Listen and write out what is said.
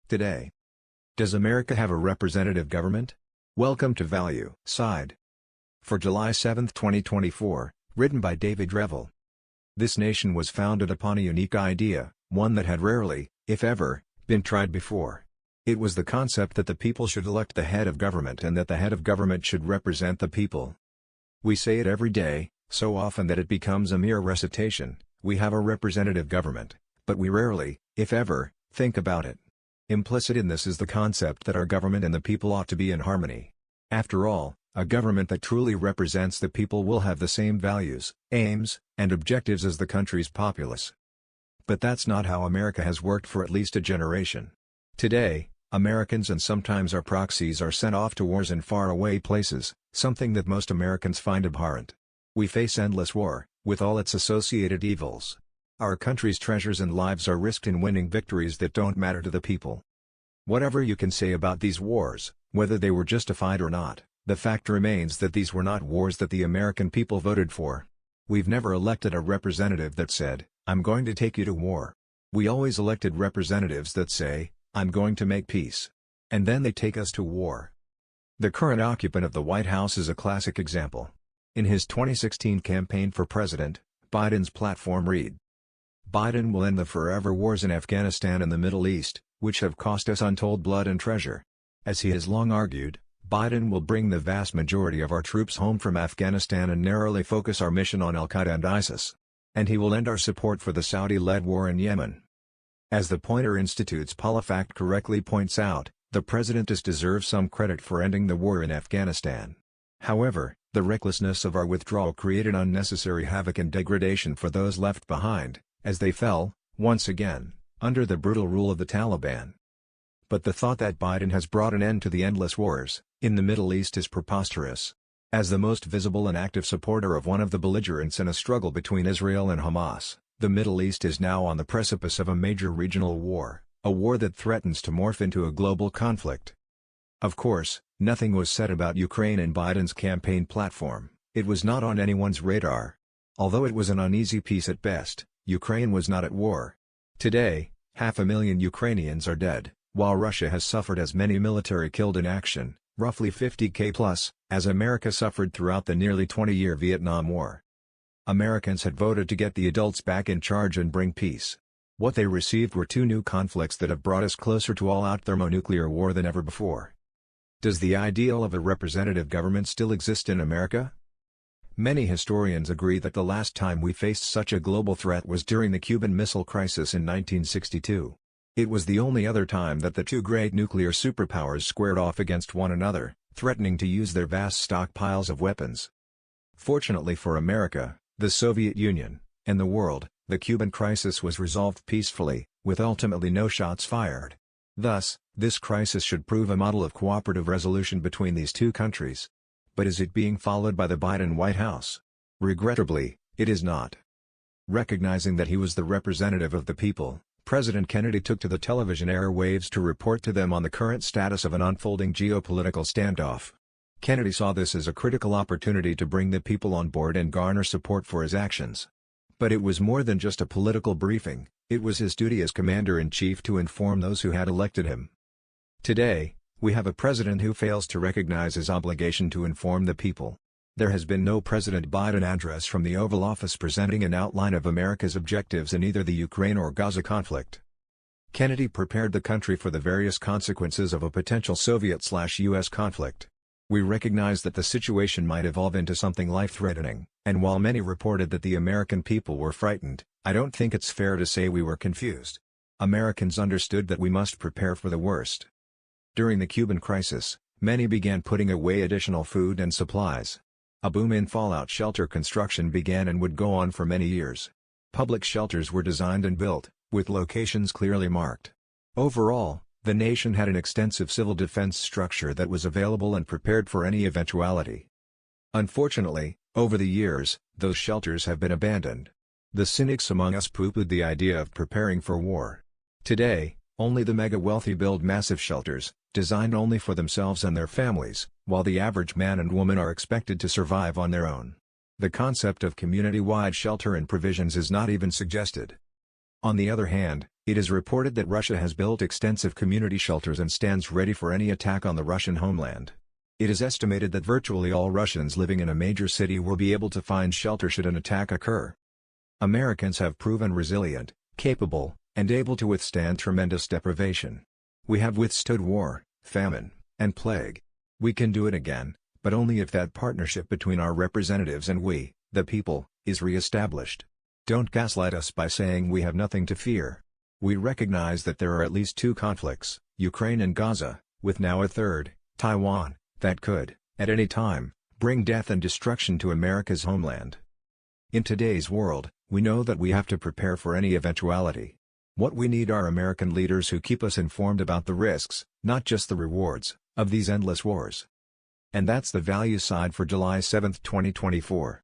Today, does America have a representative government? Welcome to Value Side. For July 7, 2024, written by David Revel. This nation was founded upon a unique idea, one that had rarely, if ever, been tried before. It was the concept that the people should elect the head of government and that the head of government should represent the people. We say it every day, so often that it becomes a mere recitation: we have a representative government, but we rarely, if ever, think about it. Implicit in this is the concept that our government and the people ought to be in harmony. After all, a government that truly represents the people will have the same values, aims, and objectives as the country's populace. But that's not how America has worked for at least a generation. Today, Americans and sometimes our proxies are sent off to wars in faraway places, something that most Americans find abhorrent. We face endless war, with all its associated evils. Our country's treasures and lives are risked in winning victories that don't matter to the people. Whatever you can say about these wars, whether they were justified or not, the fact remains that these were not wars that the American people voted for. We've never elected a representative that said, "I'm going to take you to war." We always elected representatives that say, "I'm going to make peace." And then they take us to war. The current occupant of the White House is a classic example. In his 2016 campaign for president, Biden's platform read, "Biden will end the forever wars in Afghanistan and the Middle East, which have cost us untold blood and treasure." As he has long argued, Biden will bring the vast majority of our troops home from Afghanistan and narrowly focus our mission on Al-Qaeda and ISIS. And he will end our support for the Saudi-led war in Yemen. As the Poynter Institute's PolitiFact correctly points out, the president deserves some credit for ending the war in Afghanistan. However, the recklessness of our withdrawal created unnecessary havoc and degradation for those left behind, as they fell, once again, under the brutal rule of the Taliban. But the thought that Biden has brought an end to the endless wars in the Middle East is preposterous. As the most visible and active supporter of one of the belligerents in a struggle between Israel and Hamas, the Middle East is now on the precipice of a major regional war, a war that threatens to morph into a global conflict. Of course, nothing was said about Ukraine in Biden's campaign platform. It was not on anyone's radar. Although it was an uneasy peace at best, Ukraine was not at war. Today, 500,000 Ukrainians are dead, while Russia has suffered as many military killed in action, roughly 50,000 plus, as America suffered throughout the nearly 20-year Vietnam War. Americans had voted to get the adults back in charge and bring peace. What they received were two new conflicts that have brought us closer to all-out thermonuclear war than ever before. Does the ideal of a representative government still exist in America? Many historians agree that the last time we faced such a global threat was during the Cuban Missile Crisis in 1962. It was the only other time that the two great nuclear superpowers squared off against one another, threatening to use their vast stockpiles of weapons. Fortunately for America, the Soviet Union, and the world, the Cuban crisis was resolved peacefully, with ultimately no shots fired. Thus, this crisis should prove a model of cooperative resolution between these two countries. But is it being followed by the Biden White House? Regrettably, it is not. Recognizing that he was the representative of the people, President Kennedy took to the television airwaves to report to them on the current status of an unfolding geopolitical standoff. Kennedy saw this as a critical opportunity to bring the people on board and garner support for his actions. But it was more than just a political briefing, it was his duty as Commander-in-Chief to inform those who had elected him. Today, we have a president who fails to recognize his obligation to inform the people. There has been no President Biden address from the Oval Office presenting an outline of America's objectives in either the Ukraine or Gaza conflict. Kennedy prepared the country for the various consequences of a potential Soviet/US conflict. We recognize that the situation might evolve into something life-threatening, and while many reported that the American people were frightened, I don't think it's fair to say we were confused. Americans understood that we must prepare for the worst. During the Cuban crisis, many began putting away additional food and supplies. A boom in fallout shelter construction began and would go on for many years. Public shelters were designed and built, with locations clearly marked. Overall, the nation had an extensive civil defense structure that was available and prepared for any eventuality. Unfortunately, over the years, those shelters have been abandoned. The cynics among us pooh-poohed the idea of preparing for war. Today, only the mega-wealthy build massive shelters, designed only for themselves and their families, while the average man and woman are expected to survive on their own. The concept of community-wide shelter and provisions is not even suggested. On the other hand, It is reported that Russia has built extensive community shelters and stands ready for any attack on the Russian homeland. It is estimated that virtually all Russians living in a major city will be able to find shelter should an attack occur. Americans have proven resilient, capable, and able to withstand tremendous deprivation. We have withstood war, famine, and plague. We can do it again, but only if that partnership between our representatives and we, the people, is re-established. Don't gaslight us by saying we have nothing to fear. We recognize that there are at least two conflicts, Ukraine and Gaza, with now a third, Taiwan, that could, at any time, bring death and destruction to America's homeland. In today's world, we know that we have to prepare for any eventuality. What we need are American leaders who keep us informed about the risks, not just the rewards, of these endless wars. And that's the value side for July 7, 2024.